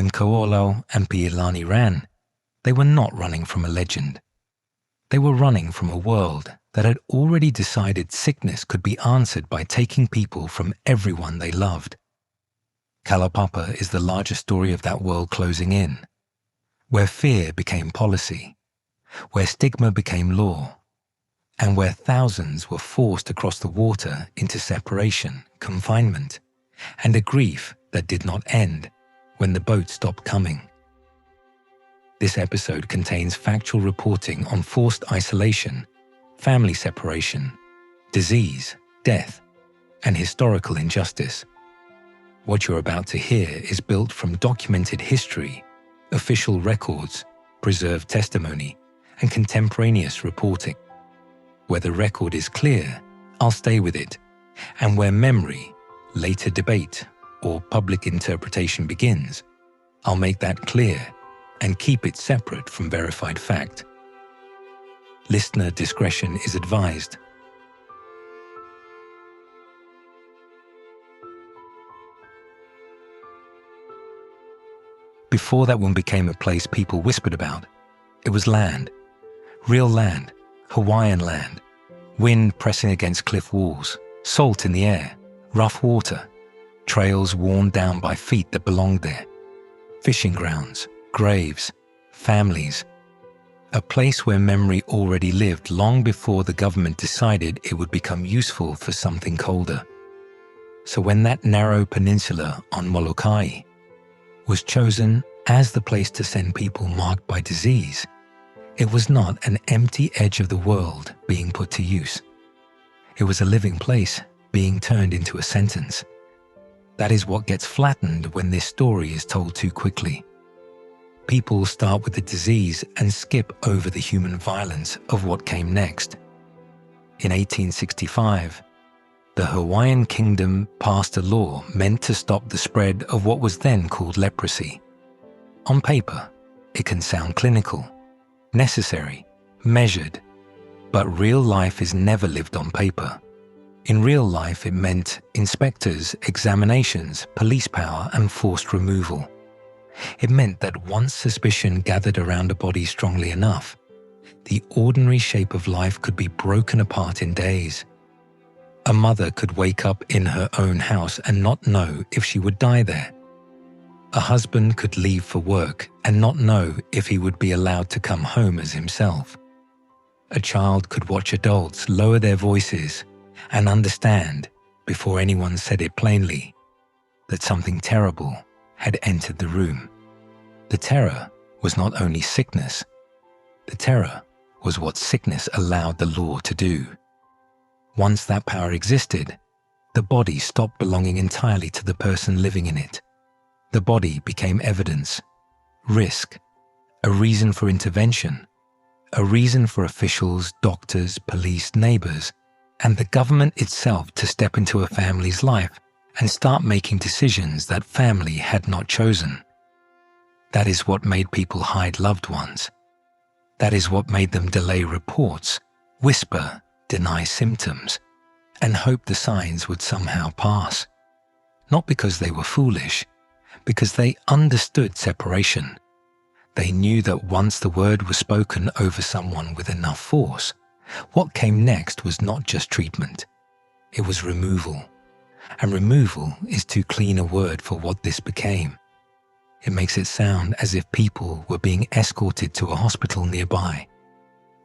when Ko'olau and Piilani ran, they were not running from a legend. They were running from a world that had already decided sickness could be answered by taking people from everyone they loved. Kalaupapa is the larger story of that world closing in, where fear became policy, where stigma became law, and where thousands were forced across the water into separation, confinement, and a grief that did not end when the boat stopped coming. This episode contains factual reporting on forced isolation, family separation, disease, death, and historical injustice. What you're about to hear is built from documented history, official records, preserved testimony, and contemporaneous reporting. Where the record is clear, I'll stay with it, and where memory, later debate, or public interpretation begins, I'll make that clear and keep it separate from verified fact. Listener discretion is advised. Before that one became a place people whispered about, it was land. Real land, Hawaiian land, wind pressing against cliff walls, salt in the air, rough water, trails worn down by feet that belonged there, fishing grounds, graves, families, a place where memory already lived long before the government decided it would become useful for something colder. So when that narrow peninsula on Molokai was chosen as the place to send people marked by disease, it was not an empty edge of the world being put to use. It was a living place being turned into a sentence. That is what gets flattened when this story is told too quickly. People start with the disease and skip over the human violence of what came next. In 1865, the Hawaiian Kingdom passed a law meant to stop the spread of what was then called leprosy. On paper, it can sound clinical, necessary, measured, but real life is never lived on paper. In real life, it meant inspectors, examinations, police power, and forced removal. It meant that once suspicion gathered around a body strongly enough, the ordinary shape of life could be broken apart in days. A mother could wake up in her own house and not know if she would die there. A husband could leave for work and not know if he would be allowed to come home as himself. A child could watch adults lower their voices and understand, before anyone said it plainly, that something terrible had entered the room. The terror was not only sickness. The terror was what sickness allowed the law to do. Once that power existed, the body stopped belonging entirely to the person living in it. The body became evidence, risk, a reason for intervention, a reason for officials, doctors, police, neighbors, and the government itself to step into a family's life and start making decisions that family had not chosen. That is what made people hide loved ones. That is what made them delay reports, whisper, deny symptoms, and hope the signs would somehow pass. Not because they were foolish, because they understood separation. They knew that once the word was spoken over someone with enough force, what came next was not just treatment. It was removal. And removal is too clean a word for what this became. It makes it sound as if people were being escorted to a hospital nearby,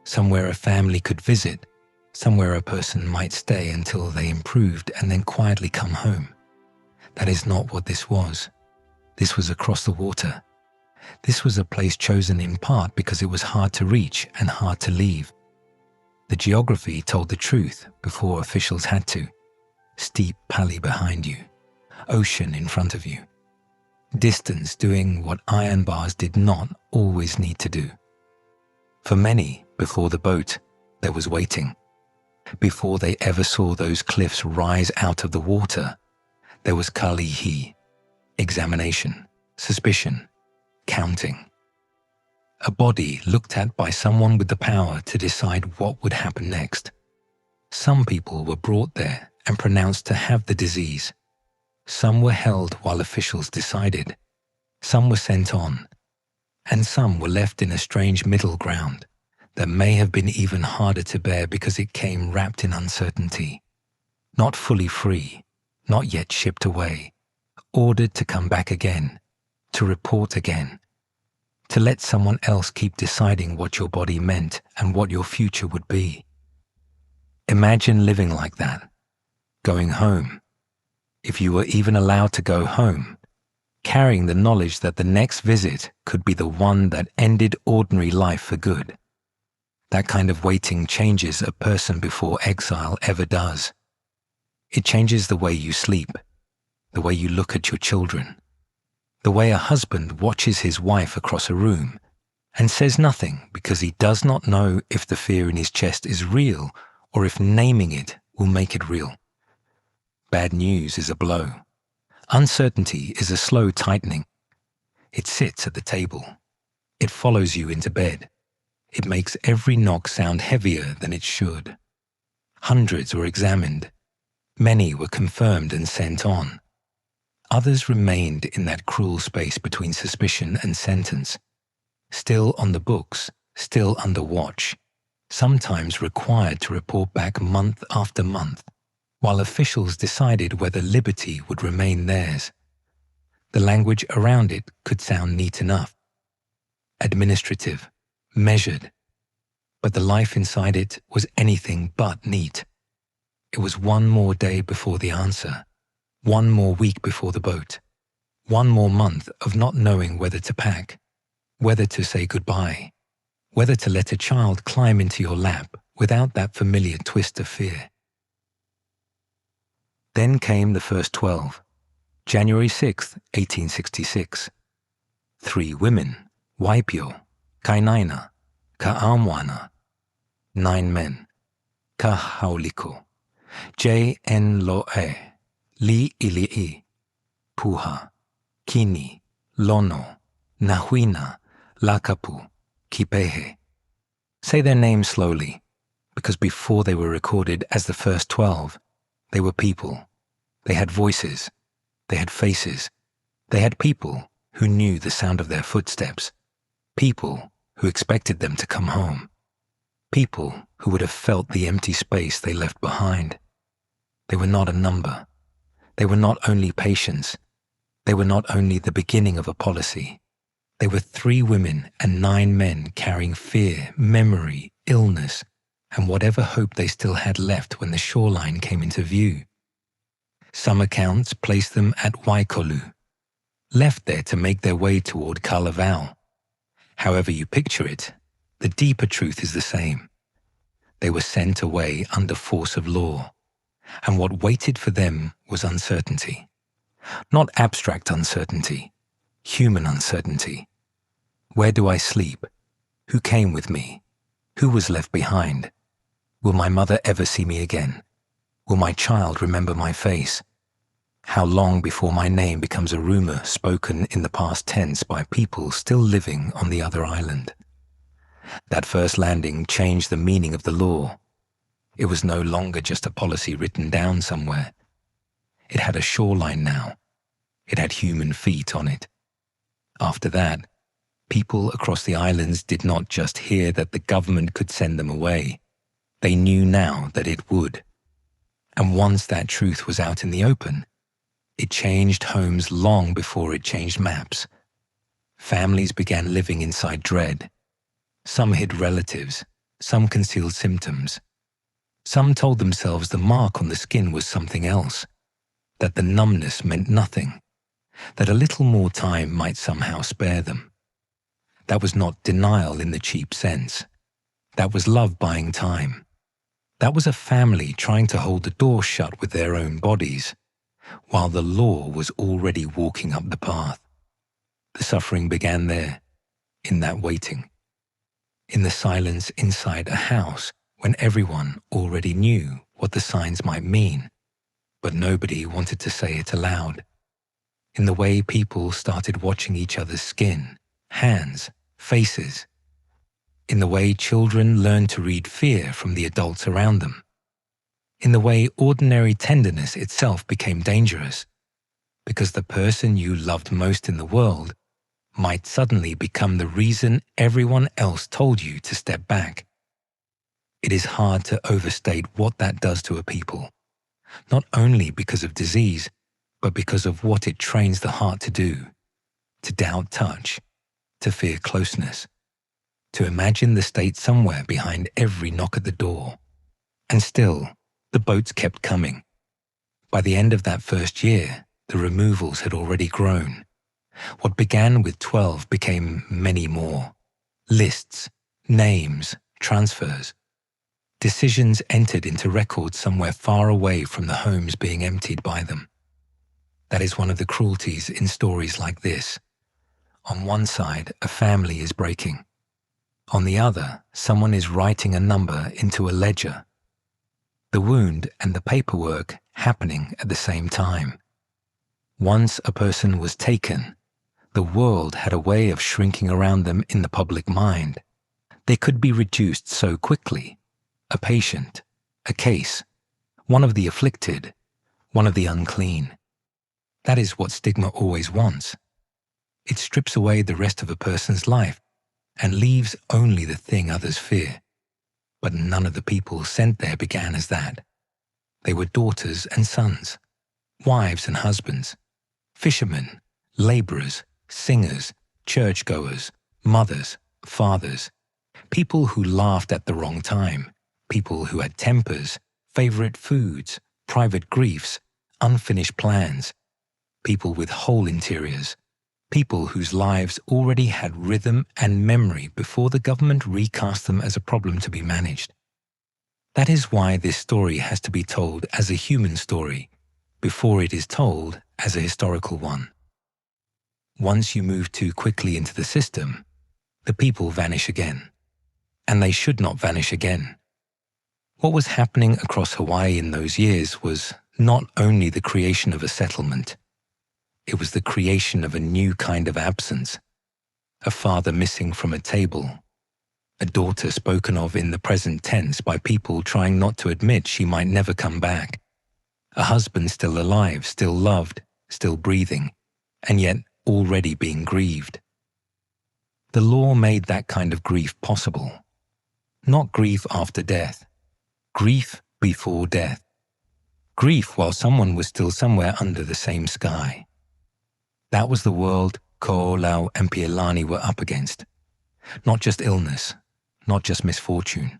somewhere a family could visit, somewhere a person might stay until they improved and then quietly come home. That is not what this was. This was across the water. This was a place chosen in part because it was hard to reach and hard to leave. The geography told the truth before officials had to. Steep pali behind you, ocean in front of you. Distance doing what iron bars did not always need to do. For many, before the boat, there was waiting. Before they ever saw those cliffs rise out of the water, there was kalihi, examination, suspicion, counting. A body looked at by someone with the power to decide what would happen next. Some people were brought there and pronounced to have the disease. Some were held while officials decided. Some were sent on, and some were left in a strange middle ground that may have been even harder to bear because it came wrapped in uncertainty, not fully free, not yet shipped away, ordered to come back again, to report again, to let someone else keep deciding what your body meant and what your future would be. Imagine living like that, going home, if you were even allowed to go home, carrying the knowledge that the next visit could be the one that ended ordinary life for good. That kind of waiting changes a person before exile ever does. It changes the way you sleep, the way you look at your children, the way a husband watches his wife across a room and says nothing because he does not know if the fear in his chest is real or if naming it will make it real. Bad news is a blow. Uncertainty is a slow tightening. It sits at the table. It follows you into bed. It makes every knock sound heavier than it should. Hundreds were examined. Many were confirmed and sent on. Others remained in that cruel space between suspicion and sentence, still on the books, still under watch, sometimes required to report back month after month, while officials decided whether liberty would remain theirs. The language around it could sound neat enough, administrative, measured, but the life inside it was anything but neat. It was one more day before the answer, one more week before the boat, one more month of not knowing whether to pack, whether to say goodbye, whether to let a child climb into your lap without that familiar twist of fear. Then came the first 12, January 6, 1866. 3 women, Waipio, Kainaina, Ka'amwana. 9 men, Kahauliko, J.N. Lo'e, Li Ili'i, Puha, Kini, Lono, Nahuina, Lakapu, Kipehe. Say their names slowly, because before they were recorded as the first 12, they were people. They had voices. They had faces. They had people who knew the sound of their footsteps. People who expected them to come home. People who would have felt the empty space they left behind. They were not a number. They were not only patience. They were not only the beginning of a policy. They were 3 women and 9 men carrying fear, memory, illness, and whatever hope they still had left when the shoreline came into view. Some accounts place them at Waikolu, left there to make their way toward Kalavau. However you picture it, the deeper truth is the same. They were sent away under force of law, and what waited for them was uncertainty. Not abstract uncertainty, human uncertainty. Where do I sleep? Who came with me? Who was left behind? Will my mother ever see me again? Will my child remember my face? How long before my name becomes a rumor spoken in the past tense by people still living on the other island? That first landing changed the meaning of the law. It was no longer just a policy written down somewhere. It had a shoreline now. It had human feet on it. After that, people across the islands did not just hear that the government could send them away. They knew now that it would. And once that truth was out in the open, it changed homes long before it changed maps. Families began living inside dread. Some hid relatives, some concealed symptoms. Some told themselves the mark on the skin was something else, that the numbness meant nothing, that a little more time might somehow spare them. That was not denial in the cheap sense. That was love buying time. That was a family trying to hold the door shut with their own bodies, while the law was already walking up the path. The suffering began there, in that waiting. In the silence inside a house when everyone already knew what the signs might mean, but nobody wanted to say it aloud. In the way people started watching each other's skin, hands, faces. In the way children learned to read fear from the adults around them. In the way ordinary tenderness itself became dangerous, because the person you loved most in the world might suddenly become the reason everyone else told you to step back. It is hard to overstate what that does to a people, not only because of disease, but because of what it trains the heart to do, to doubt touch, to fear closeness, to imagine the state somewhere behind every knock at the door. And still, the boats kept coming. By the end of that first year, the removals had already grown. What began with 12 became many more. Lists, names, transfers. Decisions entered into records somewhere far away from the homes being emptied by them. That is one of the cruelties in stories like this. On one side, a family is breaking. On the other, someone is writing a number into a ledger. The wound and the paperwork happening at the same time. Once a person was taken, the world had a way of shrinking around them in the public mind. They could be reduced so quickly. A patient, a case, one of the afflicted, one of the unclean. That is what stigma always wants. It strips away the rest of a person's life and leaves only the thing others fear. But none of the people sent there began as that. They were daughters and sons, wives and husbands, fishermen, laborers, singers, churchgoers, mothers, fathers, people who laughed at the wrong time, people who had tempers, favorite foods, private griefs, unfinished plans, people with whole interiors, people whose lives already had rhythm and memory before the government recast them as a problem to be managed. That is why this story has to be told as a human story before it is told as a historical one. Once you move too quickly into the system, the people vanish again. And they should not vanish again. What was happening across Hawaii in those years was not only the creation of a settlement, it was the creation of a new kind of absence. A father missing from a table, a daughter spoken of in the present tense by people trying not to admit she might never come back, a husband still alive, still loved, still breathing, and yet already being grieved. The law made that kind of grief possible. Not grief after death, grief before death. Grief while someone was still somewhere under the same sky. That was the world Ko, Lau, and Pielani were up against. Not just illness, not just misfortune.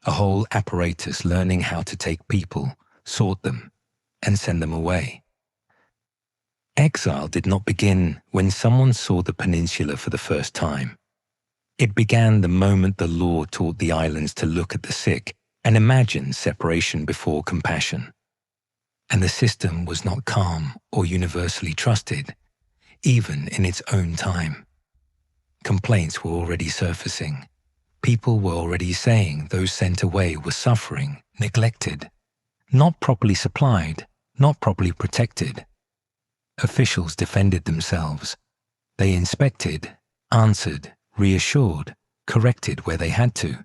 A whole apparatus learning how to take people, sort them, and send them away. Exile did not begin when someone saw the peninsula for the first time. It began the moment the law taught the islands to look at the sick and imagine separation before compassion. And the system was not calm or universally trusted, even in its own time. Complaints were already surfacing. People were already saying those sent away were suffering, neglected, not properly supplied, not properly protected. Officials defended themselves. They inspected, answered, reassured, corrected where they had to.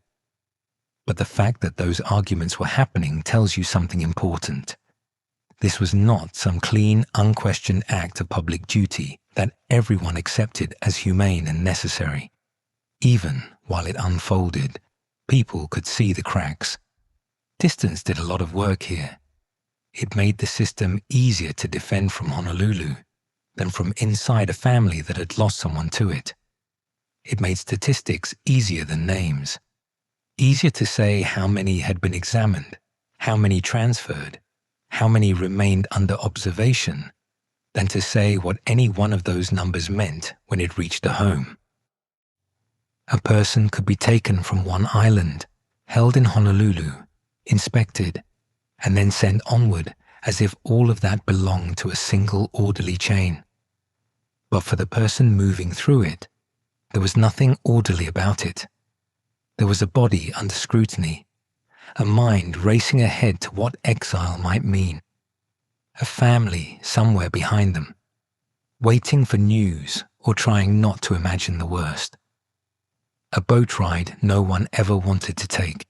But the fact that those arguments were happening tells you something important. This was not some clean, unquestioned act of public duty that everyone accepted as humane and necessary. Even while it unfolded, people could see the cracks. Distance did a lot of work here. It made the system easier to defend from Honolulu than from inside a family that had lost someone to it. It made statistics easier than names. Easier to say how many had been examined, how many transferred, how many remained under observation, than to say what any one of those numbers meant when it reached a home. A person could be taken from one island, held in Honolulu, inspected, and then sent onward as if all of that belonged to a single orderly chain. But for the person moving through it, there was nothing orderly about it. There was a body under scrutiny, a mind racing ahead to what exile might mean, a family somewhere behind them, waiting for news or trying not to imagine the worst. A boat ride no one ever wanted to take,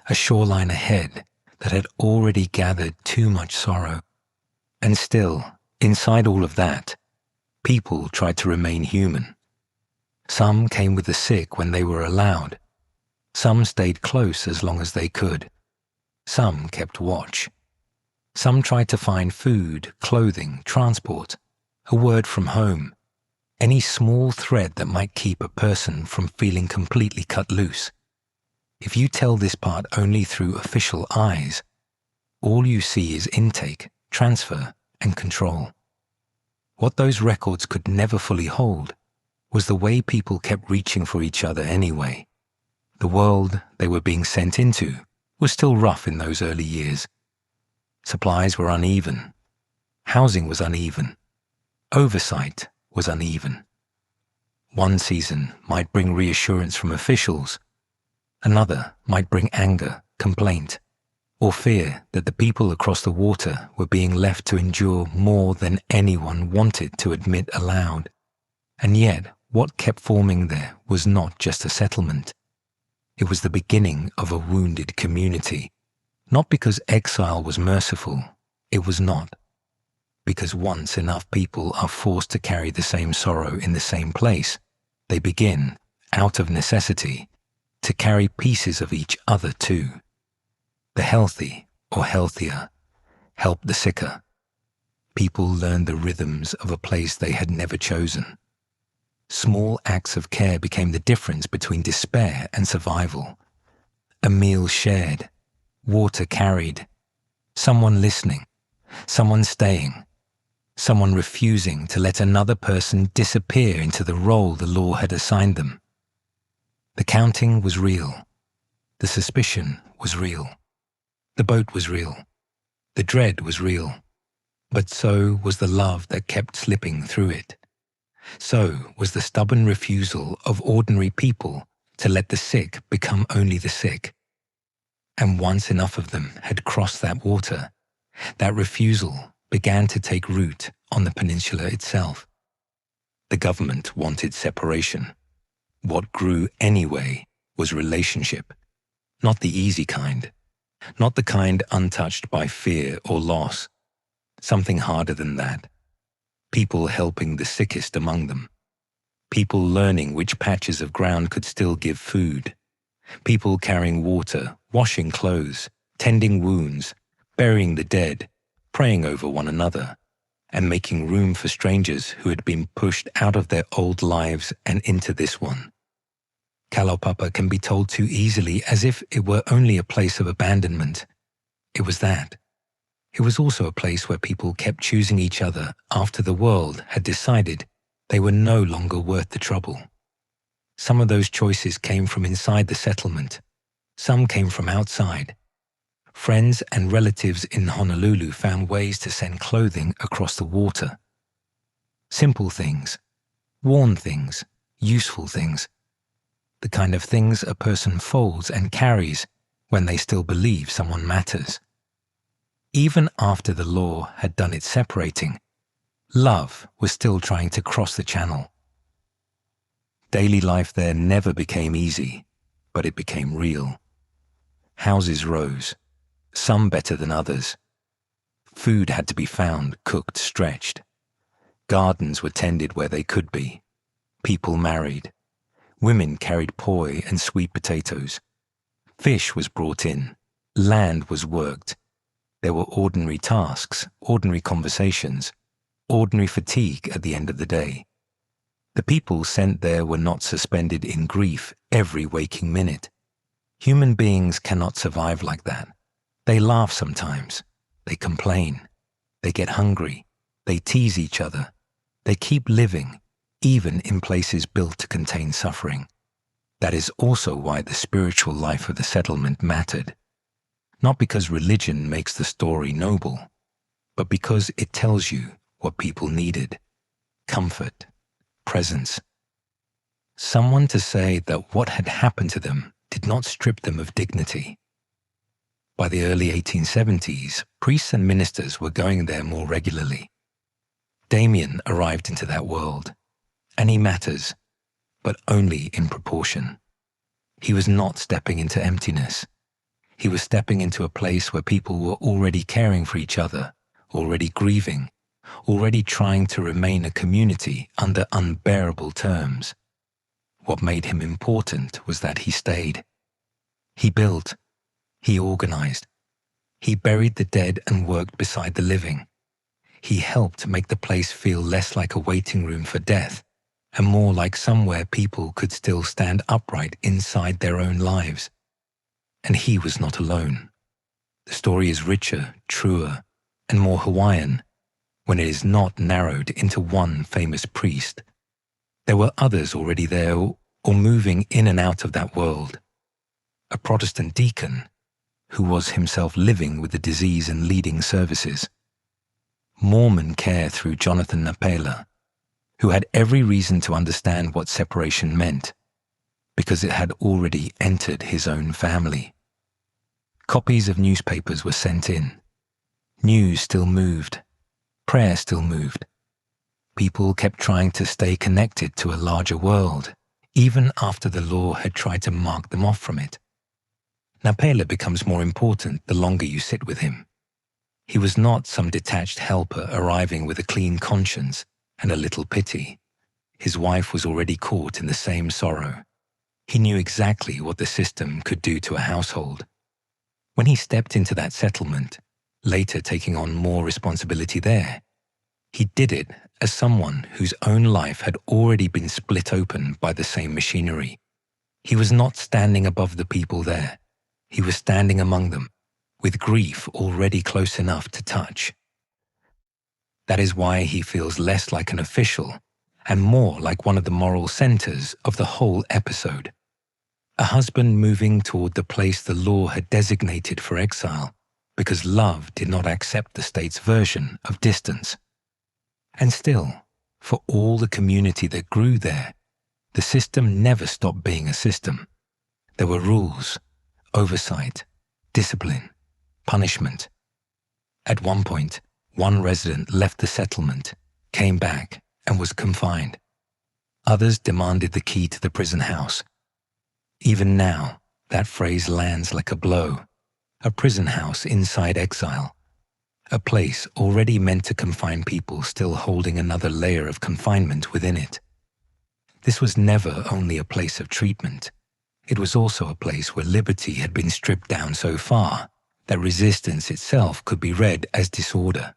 a shoreline ahead that had already gathered too much sorrow. And still, inside all of that, People tried to remain human. Some came with the sick when they were allowed. Some stayed close as long as they could. Some kept watch. Some tried to find food, clothing, transport, a word from home, any small thread that might keep a person from feeling completely cut loose. If you tell this part only through official eyes, all you see is intake, transfer, and control. What those records could never fully hold was the way people kept reaching for each other anyway. The world they were being sent into was still rough in those early years. Supplies were uneven. Housing was uneven. Oversight was uneven. One season might bring reassurance from officials. Another might bring anger, complaint, or fear that the people across the water were being left to endure more than anyone wanted to admit aloud. And yet, what kept forming there was not just a settlement. It was the beginning of a wounded community. Not because exile was merciful, it was not. Because once enough people are forced to carry the same sorrow in the same place, they begin, out of necessity, to carry pieces of each other too. The healthy, or healthier, helped the sicker. People learned the rhythms of a place they had never chosen. Small acts of care became the difference between despair and survival. A meal shared, water carried, someone listening, someone staying, someone refusing to let another person disappear into the role the law had assigned them. The counting was real. The suspicion was real. The boat was real. The dread was real. But so was the love that kept slipping through it. So was the stubborn refusal of ordinary people to let the sick become only the sick. And once enough of them had crossed that water, that refusal began to take root on the peninsula itself. The government wanted separation. What grew anyway was relationship, not the easy kind, not the kind untouched by fear or loss, something harder than that. People helping the sickest among them. People learning which patches of ground could still give food. People carrying water, washing clothes, tending wounds, burying the dead, praying over one another, and making room for strangers who had been pushed out of their old lives and into this one. Kalaupapa can be told too easily as if it were only a place of abandonment. It was that. It was also a place where people kept choosing each other after the world had decided they were no longer worth the trouble. Some of those choices came from inside the settlement. Some came from outside. Friends and relatives in Honolulu found ways to send clothing across the water. Simple things, worn things, useful things. The kind of things a person folds and carries when they still believe someone matters. Even after the law had done its separating, love was still trying to cross the channel. Daily life there never became easy, but it became real. Houses rose, some better than others. Food had to be found, cooked, stretched. Gardens were tended where they could be. People married. Women carried poi and sweet potatoes. Fish was brought in. Land was worked. There were ordinary tasks, ordinary conversations, ordinary fatigue at the end of the day. The people sent there were not suspended in grief every waking minute. Human beings cannot survive like that. They laugh sometimes. They complain. They get hungry. They tease each other. They keep living, even in places built to contain suffering. That is also why the spiritual life of the settlement mattered. Not because religion makes the story noble, but because it tells you what people needed. Comfort, presence. Someone to say that what had happened to them did not strip them of dignity. By the early 1870s, priests and ministers were going there more regularly. Damien arrived into that world, and he matters, but only in proportion. He was not stepping into emptiness. He was stepping into a place where people were already caring for each other, already grieving, already trying to remain a community under unbearable terms. What made him important was that he stayed. He built. He organized. He buried the dead and worked beside the living. He helped make the place feel less like a waiting room for death and more like somewhere people could still stand upright inside their own lives. And he was not alone. The story is richer, truer, and more Hawaiian when it is not narrowed into one famous priest. There were others already there or moving in and out of that world. A Protestant deacon who was himself living with the disease and leading services. Mormon care through Jonathan Napela, who had every reason to understand what separation meant, because it had already entered his own family. Copies of newspapers were sent in. News still moved. Prayer still moved. People kept trying to stay connected to a larger world, even after the law had tried to mark them off from it. Napela becomes more important the longer you sit with him. He was not some detached helper arriving with a clean conscience and a little pity. His wife was already caught in the same sorrow. He knew exactly what the system could do to a household. When he stepped into that settlement, later taking on more responsibility there, he did it as someone whose own life had already been split open by the same machinery. He was not standing above the people there. He was standing among them, with grief already close enough to touch. That is why he feels less like an official and more like one of the moral centers of the whole episode. A husband moving toward the place the law had designated for exile because love did not accept the state's version of distance. And still, for all the community that grew there, the system never stopped being a system. There were rules, oversight, discipline, punishment. At one point, one resident left the settlement, came back, and was confined. Others demanded the key to the prison house. Even now, that phrase lands like a blow. A prison house inside exile. A place already meant to confine people still holding another layer of confinement within it. This was never only a place of treatment. It was also a place where liberty had been stripped down so far that resistance itself could be read as disorder.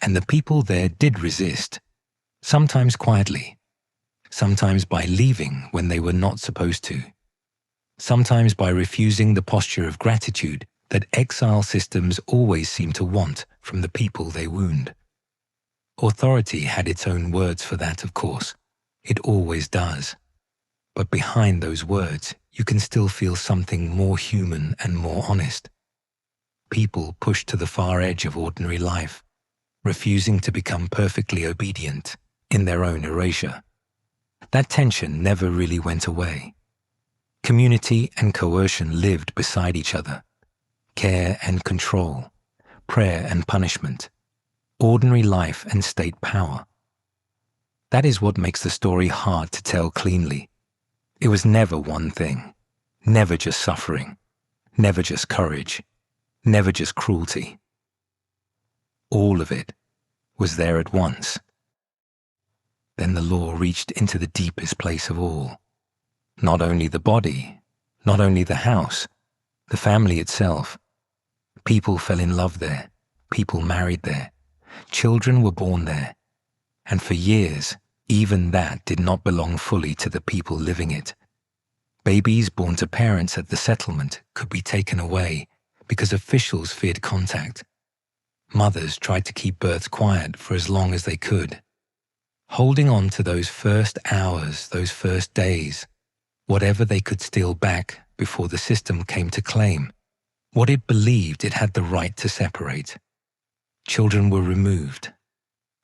And the people there did resist, sometimes quietly, sometimes by leaving when they were not supposed to, sometimes by refusing the posture of gratitude that exile systems always seem to want from the people they wound. Authority had its own words for that, of course. It always does. But behind those words, you can still feel something more human and more honest. People pushed to the far edge of ordinary life, refusing to become perfectly obedient in their own erasure. That tension never really went away. Community and coercion lived beside each other. Care and control, prayer and punishment, ordinary life and state power. That is what makes the story hard to tell cleanly. It was never one thing, never just suffering, never just courage, never just cruelty. All of it was there at once. Then the law reached into the deepest place of all. Not only the body, not only the house, the family itself. People fell in love there, people married there, children were born there, and for years, even that did not belong fully to the people living it. Babies born to parents at the settlement could be taken away because officials feared contact. Mothers tried to keep births quiet for as long as they could. Holding on to those first hours, those first days, whatever they could steal back before the system came to claim what it believed it had the right to separate. Children were removed.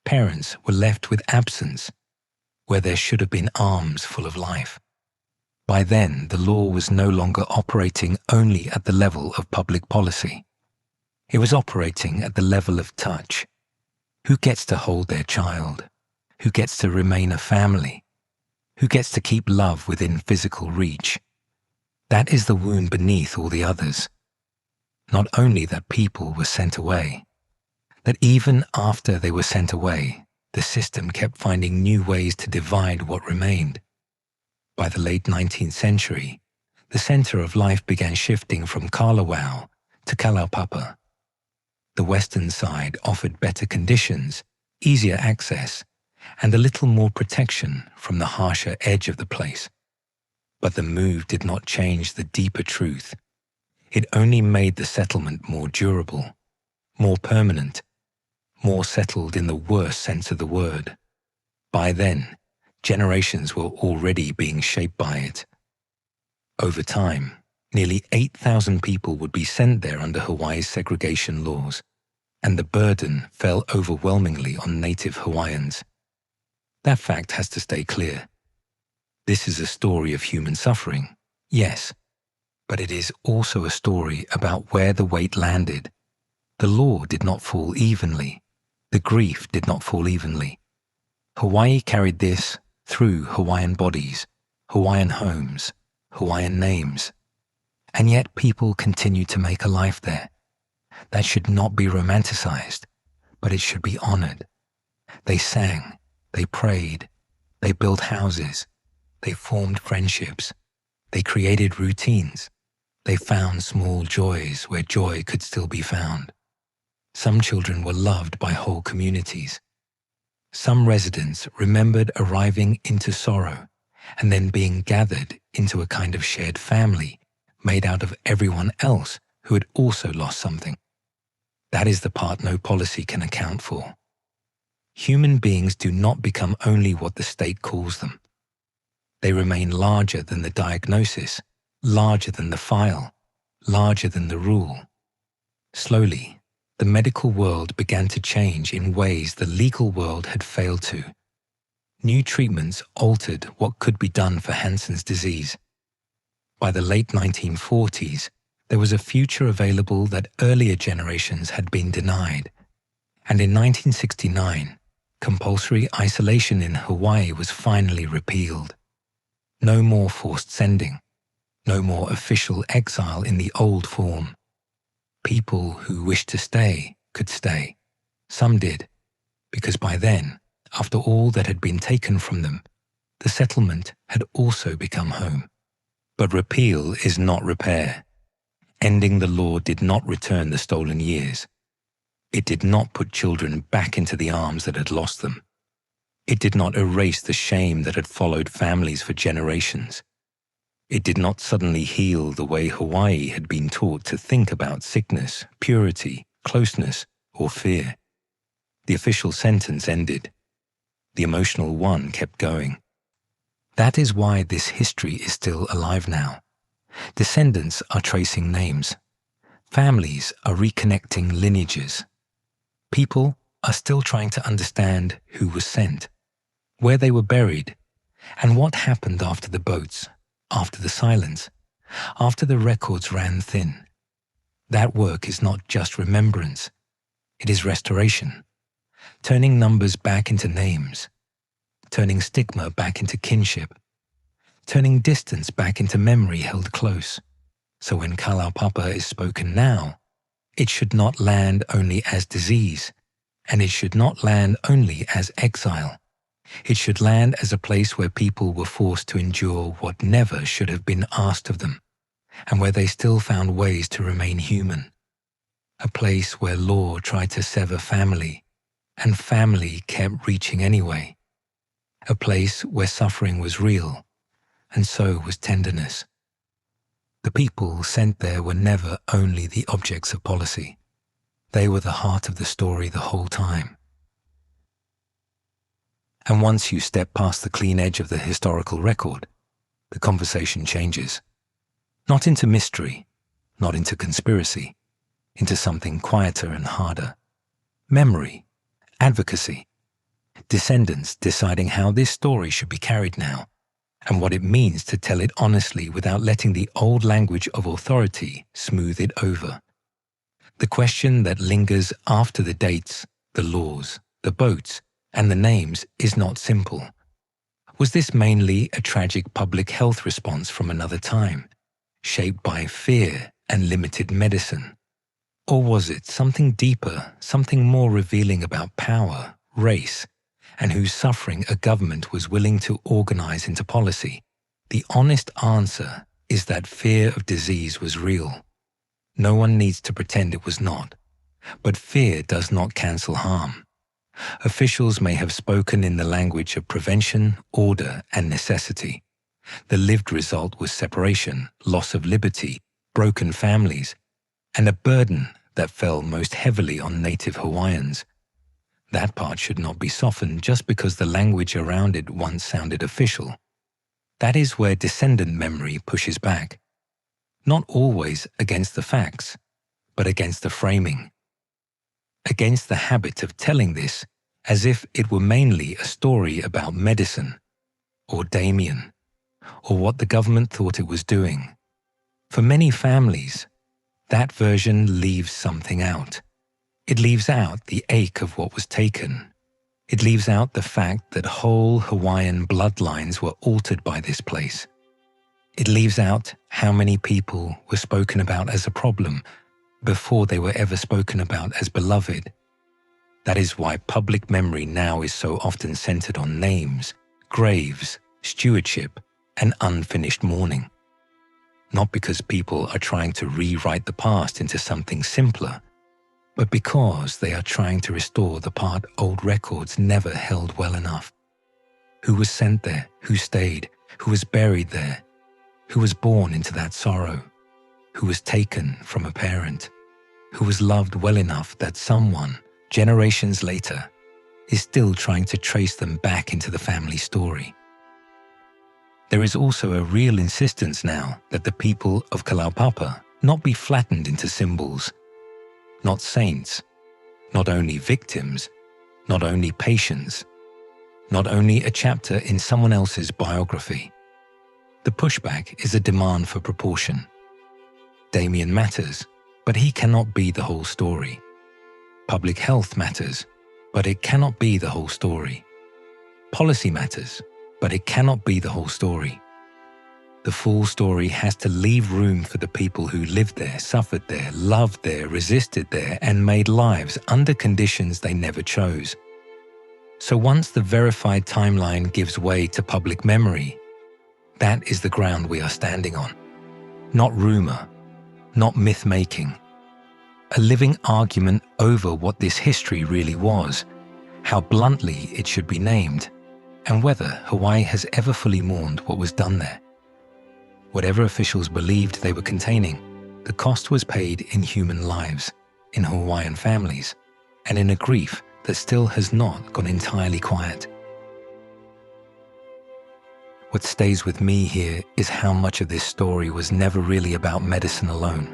Parents were left with absence, where there should have been arms full of life. By then, the law was no longer operating only at the level of public policy. It was operating at the level of touch. Who gets to hold their child? Who gets to remain a family? Who gets to keep love within physical reach? That is the wound beneath all the others. Not only that people were sent away, that even after they were sent away, the system kept finding new ways to divide what remained. By the late 19th century, the center of life began shifting from Kalawao to Kalaupapa. The western side offered better conditions, easier access, and a little more protection from the harsher edge of the place. But the move did not change the deeper truth. It only made the settlement more durable, more permanent, more settled in the worst sense of the word. By then, generations were already being shaped by it. Over time, nearly 8,000 people would be sent there under Hawaii's segregation laws, and the burden fell overwhelmingly on native Hawaiians. That fact has to stay clear. This is a story of human suffering, yes, but it is also a story about where the weight landed. The law did not fall evenly. The grief did not fall evenly. Hawaii carried this through Hawaiian bodies, Hawaiian homes, Hawaiian names. And yet people continue to make a life there. That should not be romanticized, but it should be honored. They sang, they prayed, they built houses, they formed friendships, they created routines, they found small joys where joy could still be found. Some children were loved by whole communities. Some residents remembered arriving into sorrow and then being gathered into a kind of shared family made out of everyone else who had also lost something. That is the part no policy can account for. Human beings do not become only what the state calls them. They remain larger than the diagnosis, larger than the file, larger than the rule. Slowly, the medical world began to change in ways the legal world had failed to. New treatments altered what could be done for Hansen's disease. By the late 1940s, there was a future available that earlier generations had been denied. And in 1969, compulsory isolation in Hawaii was finally repealed. No more forced sending. No more official exile in the old form. People who wished to stay could stay. Some did, because by then, after all that had been taken from them, the settlement had also become home. But repeal is not repair. Ending the law did not return the stolen years. It did not put children back into the arms that had lost them. It did not erase the shame that had followed families for generations. It did not suddenly heal the way Hawaii had been taught to think about sickness, purity, closeness, or fear. The official sentence ended. The emotional one kept going. That is why this history is still alive now. Descendants are tracing names. Families are reconnecting lineages. People are still trying to understand who was sent, where they were buried, and what happened after the boats, after the silence, after the records ran thin. That work is not just remembrance, it is restoration, turning numbers back into names, turning stigma back into kinship, turning distance back into memory held close. So when Kalaupapa is spoken now, it should not land only as disease, and it should not land only as exile. It should land as a place where people were forced to endure what never should have been asked of them, and where they still found ways to remain human. A place where law tried to sever family, and family kept reaching anyway. A place where suffering was real, and so was tenderness. The people sent there were never only the objects of policy. They were the heart of the story the whole time. And once you step past the clean edge of the historical record, the conversation changes. Not into mystery, not into conspiracy, into something quieter and harder. Memory, advocacy, descendants deciding how this story should be carried now, and what it means to tell it honestly without letting the old language of authority smooth it over. The question that lingers after the dates, the laws, the boats, and the names is not simple. Was this mainly a tragic public health response from another time, shaped by fear and limited medicine? Or was it something deeper, something more revealing about power, race, and whose suffering a government was willing to organize into policy? The honest answer is that fear of disease was real. No one needs to pretend it was not. But fear does not cancel harm. Officials may have spoken in the language of prevention, order, and necessity. The lived result was separation, loss of liberty, broken families, and a burden that fell most heavily on native Hawaiians. That part should not be softened just because the language around it once sounded official. That is where descendant memory pushes back. Not always against the facts, but against the framing. Against the habit of telling this as if it were mainly a story about medicine, or Damien, or what the government thought it was doing. For many families, that version leaves something out. It leaves out the ache of what was taken. It leaves out the fact that whole Hawaiian bloodlines were altered by this place. It leaves out how many people were spoken about as a problem before they were ever spoken about as beloved. That is why public memory now is so often centered on names, graves, stewardship, and unfinished mourning. Not because people are trying to rewrite the past into something simpler, but because they are trying to restore the part old records never held well enough. Who was sent there? Who stayed? Who was buried there? Who was born into that sorrow? Who was taken from a parent? Who was loved well enough that someone, generations later, is still trying to trace them back into the family story? There is also a real insistence now that the people of Kalaupapa not be flattened into symbols, not saints, not only victims, not only patients, not only a chapter in someone else's biography. The pushback is a demand for proportion. Damien matters, but he cannot be the whole story. Public health matters, but it cannot be the whole story. Policy matters, but it cannot be the whole story. The full story has to leave room for the people who lived there, suffered there, loved there, resisted there, and made lives under conditions they never chose. So once the verified timeline gives way to public memory, that is the ground we are standing on. Not rumor, not myth-making. A living argument over what this history really was, how bluntly it should be named, and whether Hawaii has ever fully mourned what was done there. Whatever officials believed they were containing, the cost was paid in human lives, in Hawaiian families, and in a grief that still has not gone entirely quiet. What stays with me here is how much of this story was never really about medicine alone.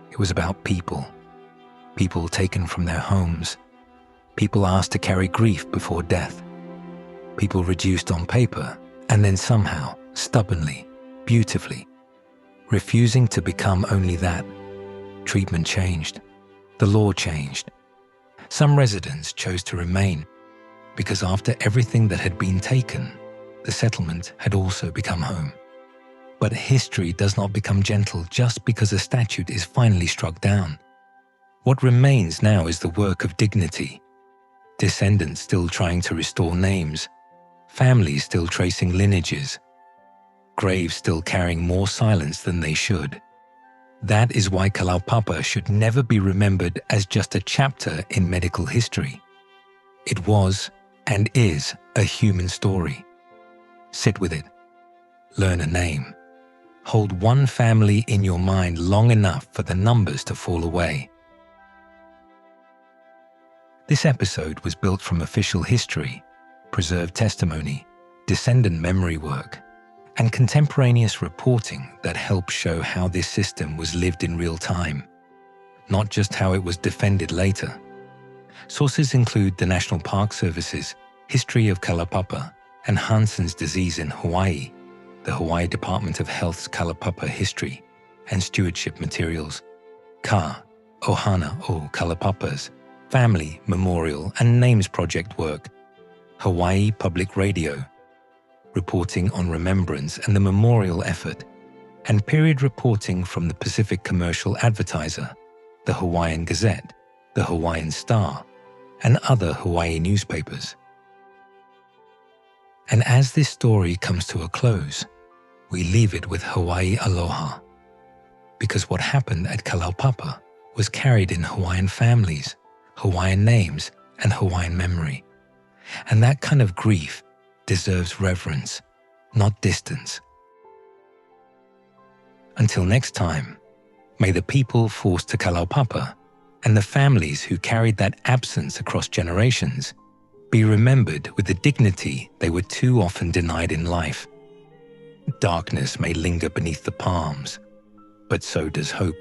It was about people. People taken from their homes. People asked to carry grief before death. People reduced on paper, and then somehow, stubbornly, beautifully, refusing to become only that. Treatment changed. The law changed. Some residents chose to remain, because after everything that had been taken, the settlement had also become home. But history does not become gentle just because a statute is finally struck down. What remains now is the work of dignity. Descendants still trying to restore names, families still tracing lineages, graves still carrying more silence than they should. That is why Kalaupapa should never be remembered as just a chapter in medical history. It was and is a human story. Sit with it. Learn a name. Hold one family in your mind long enough for the numbers to fall away. This episode was built from official history, preserved testimony, descendant memory work, and contemporaneous reporting that helps show how this system was lived in real time, not just how it was defended later. Sources include the National Park Service's History of Kalaupapa and Hansen's Disease in Hawaii, the Hawaii Department of Health's Kalaupapa History and Stewardship Materials, Ka, Ohana o Kalaupapa's Family, Memorial and Names Project work, Hawaii Public Radio, reporting on remembrance and the memorial effort, and period reporting from the Pacific Commercial Advertiser, the Hawaiian Gazette, the Hawaiian Star, and other Hawaii newspapers. And as this story comes to a close, we leave it with Hawaii Aloha, because what happened at Kalaupapa was carried in Hawaiian families, Hawaiian names, and Hawaiian memory. And that kind of grief deserves reverence, not distance. Until next time, may the people forced to Kalaupapa and the families who carried that absence across generations be remembered with the dignity they were too often denied in life. Darkness may linger beneath the palms, but so does hope.